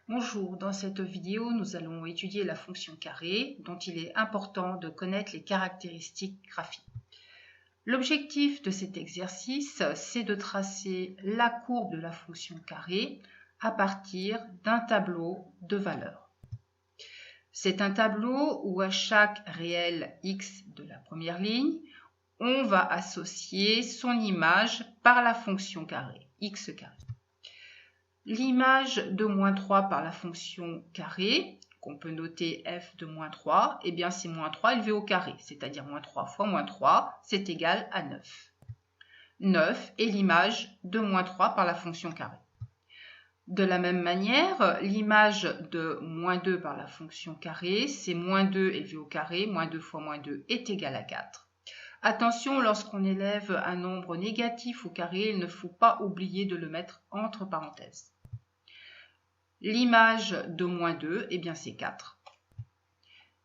Bonjour, dans cette vidéo, nous allons étudier la fonction carré, dont il est important de connaître les caractéristiques graphiques. L'objectif de cet exercice, c'est de tracer la courbe de la fonction carré à partir d'un tableau de valeurs. C'est un tableau où à chaque réel x de la première ligne, on va associer son image par la fonction carré, x carré. L'image de moins 3 par la fonction carré, qu'on peut noter f de moins 3, eh bien c'est moins 3 élevé au carré, c'est-à-dire moins 3 fois moins 3, c'est égal à 9. 9 est l'image de moins 3 par la fonction carré. De la même manière, l'image de moins 2 par la fonction carré, c'est moins 2 élevé au carré, moins 2 fois moins 2 est égal à 4. Attention, lorsqu'on élève un nombre négatif au carré, il ne faut pas oublier de le mettre entre parenthèses. L'image de moins 2, eh bien c'est 4.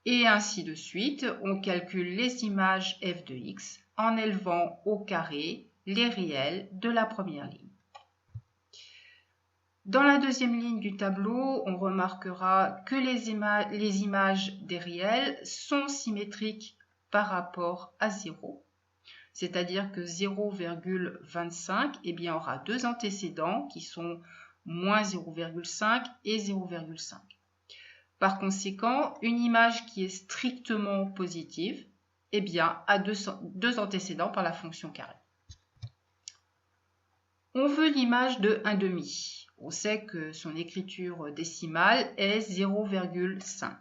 Et ainsi de suite, on calcule les images f de x en élevant au carré les réels de la première ligne. Dans la deuxième ligne du tableau, on remarquera que les images des réels sont symétriques par rapport à 0. C'est-à-dire que 0,25 eh bien, aura deux antécédents qui sont moins 0,5 et 0,5. Par conséquent, une image qui est strictement positive eh bien, a deux antécédents par la fonction carré. On veut l'image de 1/2. On sait que son écriture décimale est 0,5.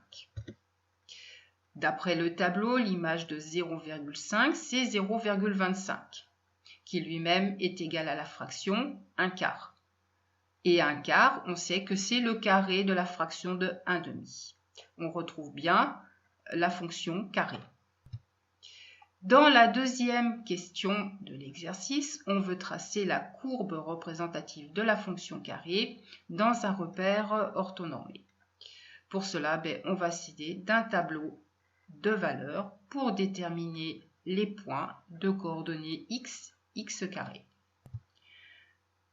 D'après le tableau, l'image de 0,5, c'est 0,25, qui lui-même est égal à la fraction 1/4. Et 1/4, on sait que c'est le carré de la fraction de 1/2. On retrouve bien la fonction carré. Dans la deuxième question de l'exercice, on veut tracer la courbe représentative de la fonction carré dans un repère orthonormé. Pour cela, on va s'aider d'un tableau de valeurs pour déterminer les points de coordonnées x, x carré.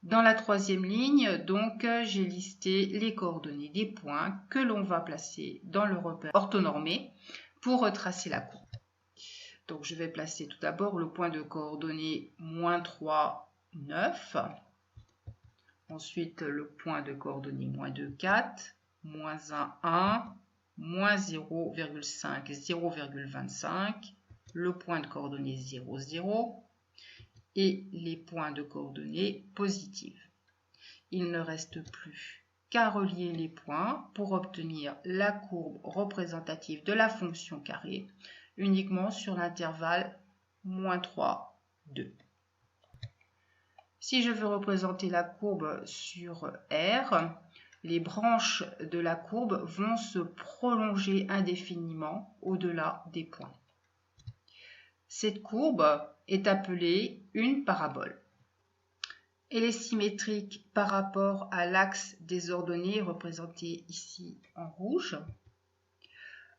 Dans la troisième ligne, donc, j'ai listé les coordonnées des points que l'on va placer dans le repère orthonormé pour retracer la courbe. Donc, je vais placer tout d'abord le point de coordonnées moins 3, 9. Ensuite, le point de coordonnées moins 2, 4, moins 1, 1, moins 0,5, 0,25, le point de coordonnées 0, 0 et les points de coordonnées positives. Il ne reste plus qu'à relier les points pour obtenir la courbe représentative de la fonction carré uniquement sur l'intervalle moins 3, 2. Si je veux représenter la courbe sur R, les branches de la courbe vont se prolonger indéfiniment au-delà des points. Cette courbe est appelée une parabole. Elle est symétrique par rapport à l'axe des ordonnées représenté ici en rouge,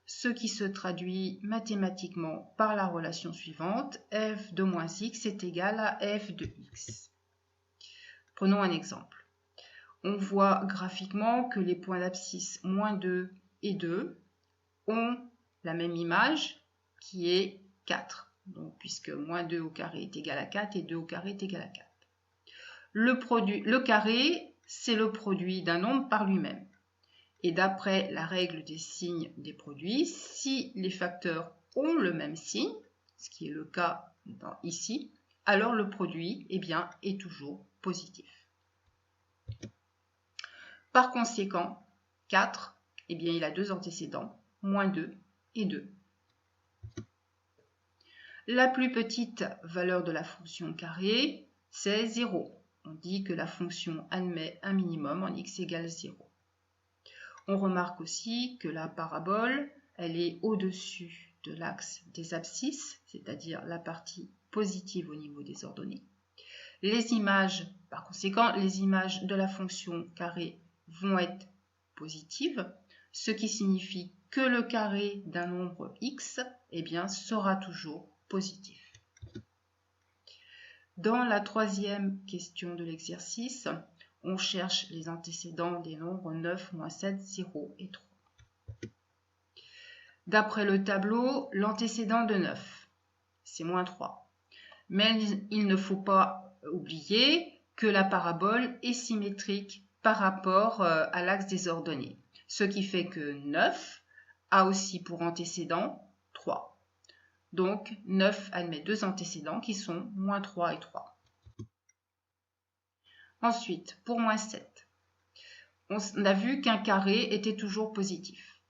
ce qui se traduit mathématiquement par la relation suivante, f de moins x est égal à f de x. Prenons un exemple. On voit graphiquement que les points d'abscisse moins 2 et 2 ont la même image qui est 4. Donc, puisque moins 2 au carré est égal à 4 et 2 au carré est égal à 4. Le carré, c'est le produit d'un nombre par lui-même. Et d'après la règle des signes des produits, si les facteurs ont le même signe, ce qui est le cas ici, alors le produit est toujours positif. Par conséquent, 4, il a deux antécédents, moins 2 et 2. La plus petite valeur de la fonction carré, c'est 0. On dit que la fonction admet un minimum en x égale 0. On remarque aussi que la parabole, elle est au-dessus de l'axe des abscisses, c'est-à-dire la partie positive au niveau des ordonnées. Les images, par conséquent, les images de la fonction carré vont être positives, ce qui signifie que le carré d'un nombre x sera toujours positif. Dans la troisième question de l'exercice, on cherche les antécédents des nombres 9, moins 7, 0 et 3. D'après le tableau, l'antécédent de 9, c'est moins 3. Mais il ne faut pas oublier que la parabole est symétrique par rapport à l'axe des ordonnées. Ce qui fait que 9 a aussi pour antécédent 3. Donc 9 admet deux antécédents qui sont moins 3 et 3. Ensuite, pour moins 7, on a vu qu'un carré était toujours positif.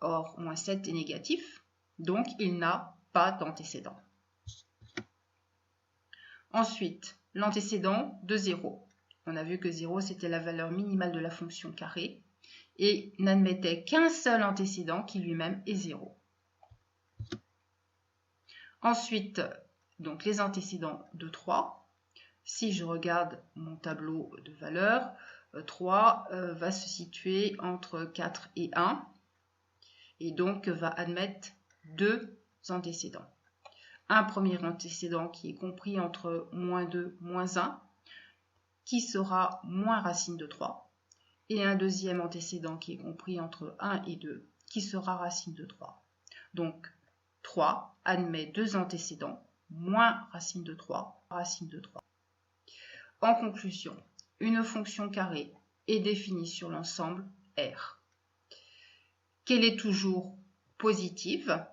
Or, moins 7 est négatif, donc il n'a pas d'antécédent. Ensuite, l'antécédent de 0. On a vu que 0, c'était la valeur minimale de la fonction carré et n'admettait qu'un seul antécédent qui lui-même est 0. Ensuite, donc les antécédents de 3. Si je regarde mon tableau de valeurs, 3 va se situer entre 4 et 1 et donc va admettre deux antécédents. Un premier antécédent qui est compris entre moins 2, moins 1, qui sera moins racine de 3, et un deuxième antécédent qui est compris entre 1 et 2, qui sera racine de 3. Donc 3 admet deux antécédents, moins racine de 3, racine de 3. En conclusion, une fonction carrée est définie sur l'ensemble R. Qu'elle est toujours positive,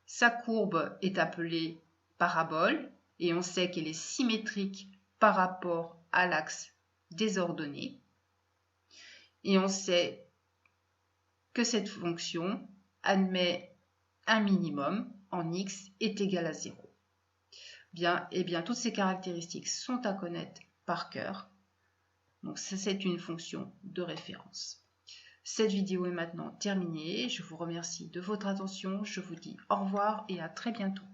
sa courbe est appelée parabole et on sait qu'elle est symétrique par rapport à l'axe des ordonnées. Et on sait que cette fonction admet un minimum en x est égal à 0. Bien, toutes ces caractéristiques sont à connaître par cœur. Donc c'est une fonction de référence. Cette vidéo est maintenant terminée. Je vous remercie de votre attention. Je vous dis au revoir et à très bientôt.